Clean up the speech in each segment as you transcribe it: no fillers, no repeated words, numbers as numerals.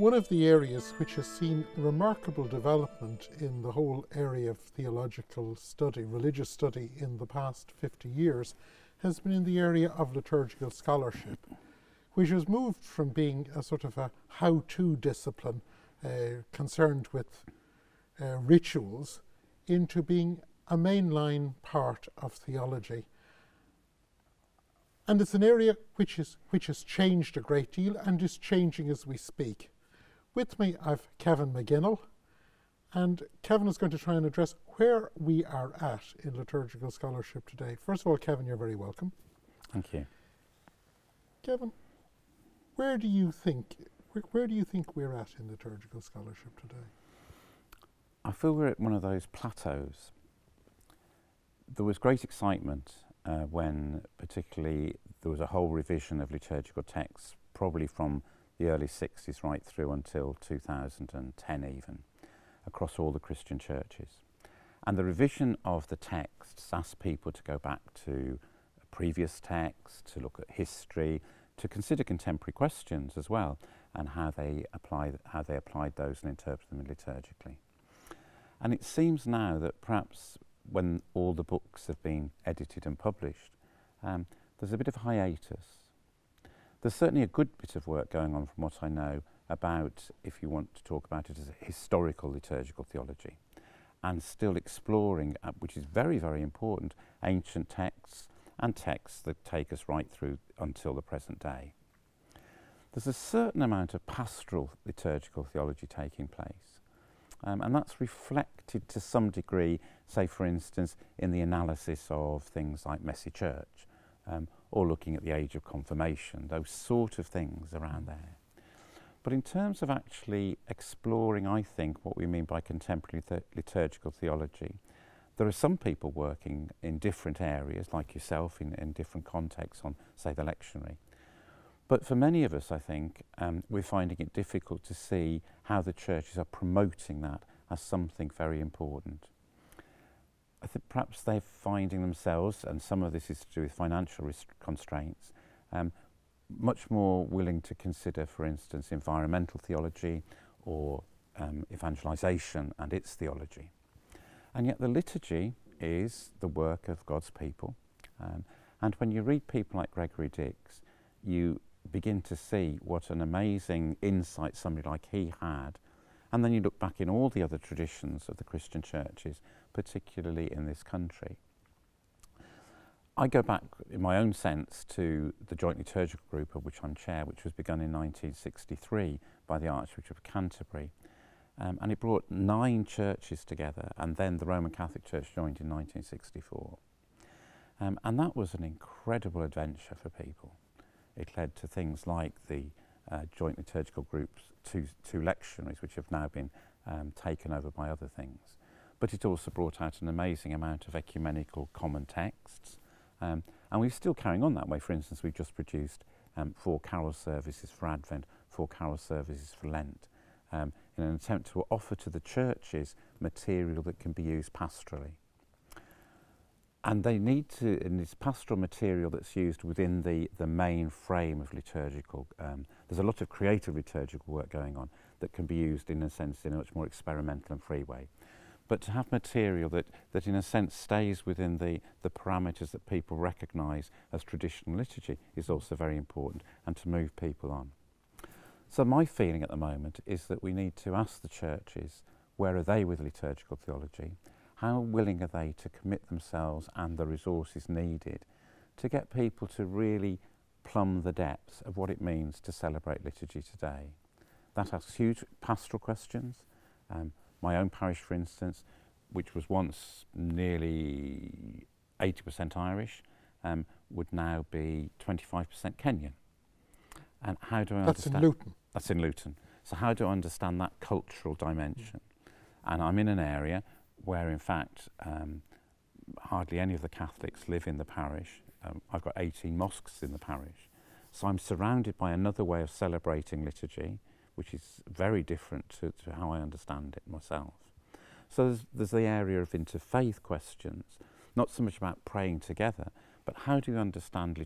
One of the areas which has seen remarkable development in the whole area of theological study, religious study in the past 50 years, has been in the area of liturgical scholarship, which has moved from being a sort of a how-to discipline concerned with rituals into being a mainline part of theology. And it's an area which has changed a great deal and is changing as we speak. With me I've Kevin McGinnell, and Kevin is going to try and address where we are at in liturgical scholarship today. First of all, Kevin, you're very welcome. Thank you. Kevin, where do you think we're at in liturgical scholarship today? I feel we're at one of those plateaus. There was great excitement when particularly there was a whole revision of liturgical texts, probably from the early 60s right through until 2010 even, across all the Christian churches. And the revision of the texts asked people to go back to previous texts, to look at history, to consider contemporary questions as well, and how they applied those and interpreted them liturgically. And it seems now that perhaps when all the books have been edited and published, there's a bit of a hiatus. There's certainly a good bit of work going on from what I know about, if you want to talk about it as a historical liturgical theology, and still exploring, which is very, very important, ancient texts and texts that take us right through until the present day. There's a certain amount of pastoral liturgical theology taking place, and that's reflected to some degree, say for instance, in the analysis of things like Messy Church, or looking at the age of confirmation, those sort of things around there. But in terms of actually exploring, I think, what we mean by contemporary liturgical theology, there are some people working in different areas, like yourself, in different contexts on, say, the lectionary. But for many of us, I think, we're finding it difficult to see how the churches are promoting that as something very important. I think perhaps they're finding themselves, and some of this is to do with financial constraints, much more willing to consider, for instance, environmental theology or evangelization and its theology. And yet the liturgy is the work of God's people. And when you read people like Gregory Dix, you begin to see what an amazing insight somebody like he had. And then you look back in all the other traditions of the Christian churches, particularly in this country. I go back, in my own sense, to the Joint Liturgical Group, of which I'm chair, which was begun in 1963 by the Archbishop of Canterbury. And it brought 9 churches together, and then the Roman Catholic Church joined in 1964. And that was an incredible adventure for people. It led to things like the Joint Liturgical Group's two lectionaries, which have now been taken over by other things. But it also brought out an amazing amount of ecumenical common texts. And we're still carrying on that way. For instance, we've just produced 4 carol services for Advent, 4 carol services for Lent, in an attempt to offer to the churches material that can be used pastorally. And they need to, in this pastoral material that's used within the main frame of liturgical, there's a lot of creative liturgical work going on that can be used in a sense in a much more experimental and free way. But to have material that in a sense stays within the parameters that people recognise as traditional liturgy is also very important, and to move people on. So my feeling at the moment is that we need to ask the churches, where are they with liturgical theology? How willing are they to commit themselves and the resources needed to get people to really plumb the depths of what it means to celebrate liturgy today? That asks huge pastoral questions. My own parish, for instance, which was once nearly 80% Irish, would now be 25% Kenyan. And how do I understand? That's in Luton. That's in Luton. So how do I understand that cultural dimension? And I'm in an area where, in fact, hardly any of the Catholics live in the parish. I've got 18 mosques in the parish. So I'm surrounded by another way of celebrating liturgy, which is very different to how I understand it myself. So there's the area of interfaith questions, not so much about praying together, but how do you understand the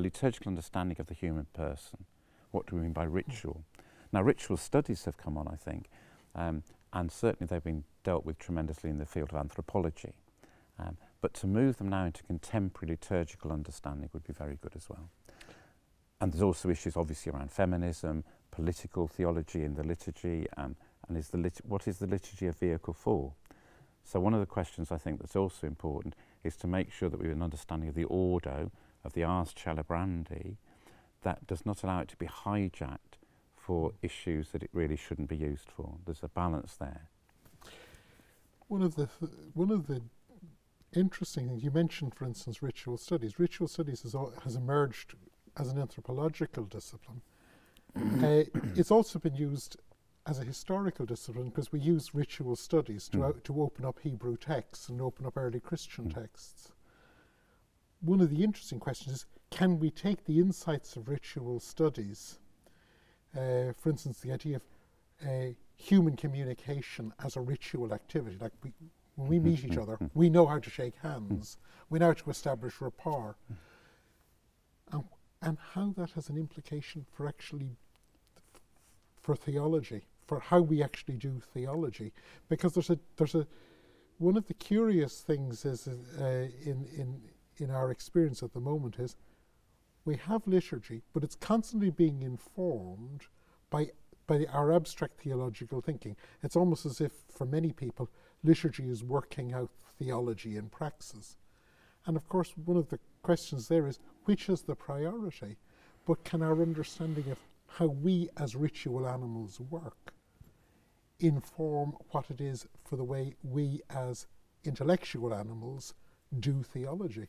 liturgical understanding of the human person? What do we mean by ritual? Now, ritual studies have come on, I think, and certainly they've been dealt with tremendously in the field of anthropology. But to move them now into contemporary liturgical understanding would be very good as well. And there's also issues obviously around feminism, political theology in the liturgy, and what is the liturgy a vehicle for? So one of the questions I think that's also important is to make sure that we have an understanding of the ordo, of the ars celebrandi, that does not allow it to be hijacked for issues that it really shouldn't be used for. There's a balance there. One of the interesting things you mentioned, for instance, ritual studies. Ritual studies has emerged as an anthropological discipline. It's also been used as a historical discipline because we use ritual studies to open up Hebrew texts and open up early Christian texts. One of the interesting questions is, can we take the insights of ritual studies, for instance, the idea of human communication as a ritual activity, like when we meet each other, we know how to shake hands, we know how to establish rapport, and how that has an implication for theology, for how we actually do theology, because there's a one of the curious things is in our experience at the moment is we have liturgy, but it's constantly being informed by our abstract theological thinking. It's almost as if, for many people, liturgy is working out theology in praxis. And of course, one of the questions there is, which is the priority? But can our understanding of how we as ritual animals work inform what it is for the way we as intellectual animals do theology?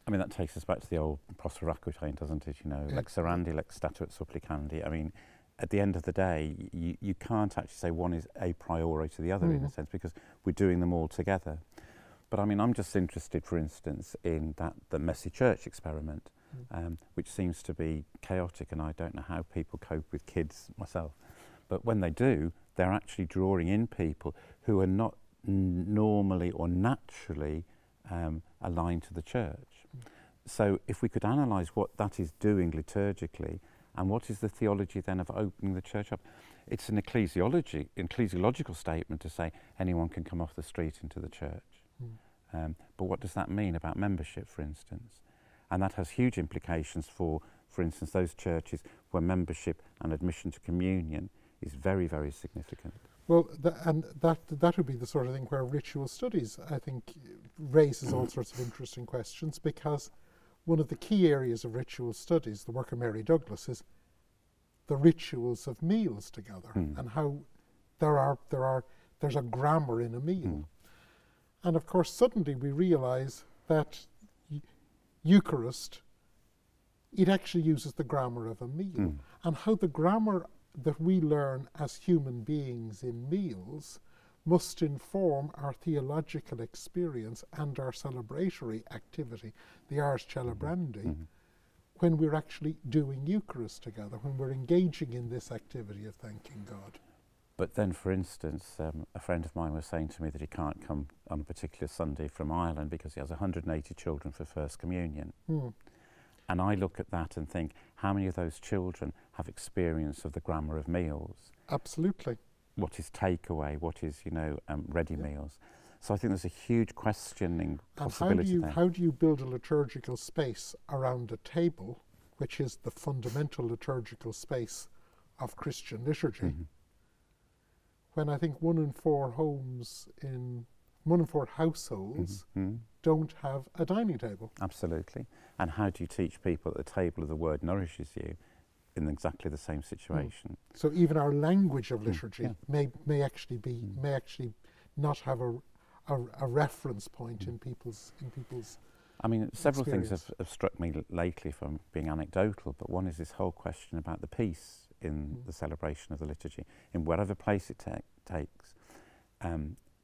I mean, that takes us back to the old Prosper Aquitaine, doesn't it? You know, lex orandi, lex statuit supplicandi. I mean, at the end of the day, you can't actually say one is a priori to the other in a sense, because we're doing them all together. But I mean, I'm just interested, for instance, in the messy church experiment, which seems to be chaotic, and I don't know how people cope with kids myself. But when they do, they're actually drawing in people who are not normally or naturally aligned to the church. So if we could analyse what that is doing liturgically, and what is the theology then of opening the church up? It's an ecclesiological statement to say anyone can come off the street into the church. But what does that mean about membership, for instance? And that has huge implications for instance, those churches where membership and admission to communion is very, very significant. Well, that would be the sort of thing where ritual studies, I think, raises all sorts of interesting questions, because one of the key areas of ritual studies, the work of Mary Douglas, is the rituals of meals together, and how there's a grammar in a meal. And of course, suddenly we realise that Eucharist, it actually uses the grammar of a meal, and how the grammar that we learn as human beings in meals must inform our theological experience and our celebratory activity, the ars celebrandi, when we're actually doing Eucharist together, when we're engaging in this activity of thanking God. But then, for instance, a friend of mine was saying to me that he can't come on a particular Sunday from Ireland because he has 180 children for First Communion. And I look at that and think, how many of those children have experience of the grammar of meals? Absolutely. What is takeaway? What is, ready meals? So I think there's a huge questioning possibility there. How do you build a liturgical space around a table, which is the fundamental liturgical space of Christian liturgy, when I think 1 in 4 households don't have a dining table? Absolutely. And how do you teach people that the table of the word nourishes you in exactly the same situation? So even our language of liturgy may actually not have a reference point in people's I mean, several experience. things have struck me lately from being anecdotal, but one is this whole question about the peace in the celebration of the liturgy, in whatever place it takes.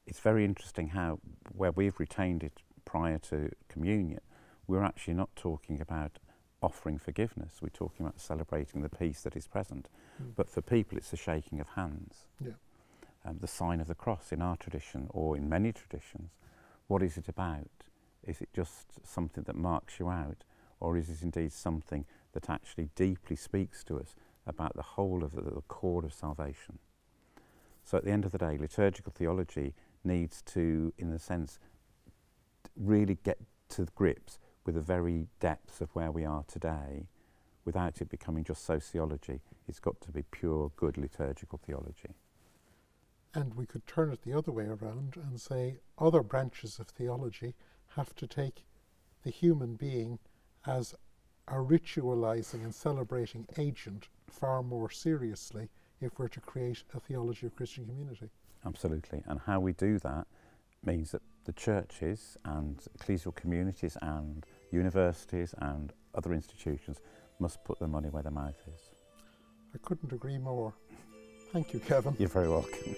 It's very interesting how, where we've retained it prior to communion, we're actually not talking about offering forgiveness, we're talking about celebrating the peace that is present. But for people, it's the shaking of hands. The sign of the cross in our tradition, or in many traditions. What is it about? Is it just something that marks you out, or is it indeed something that actually deeply speaks to us about the whole of the core of salvation. So at the end of the day, liturgical theology needs to, in a sense, really get to grips with the very depths of where we are today without it becoming just sociology. It's got to be pure, good liturgical theology. And we could turn it the other way around and say other branches of theology have to take the human being as a ritualizing and celebrating agent far more seriously if we're to create a theology of Christian community. Absolutely. And how we do that means that the churches and ecclesial communities and universities and other institutions must put their money where their mouth is. I couldn't agree more. Thank you, Kevin. You're very welcome.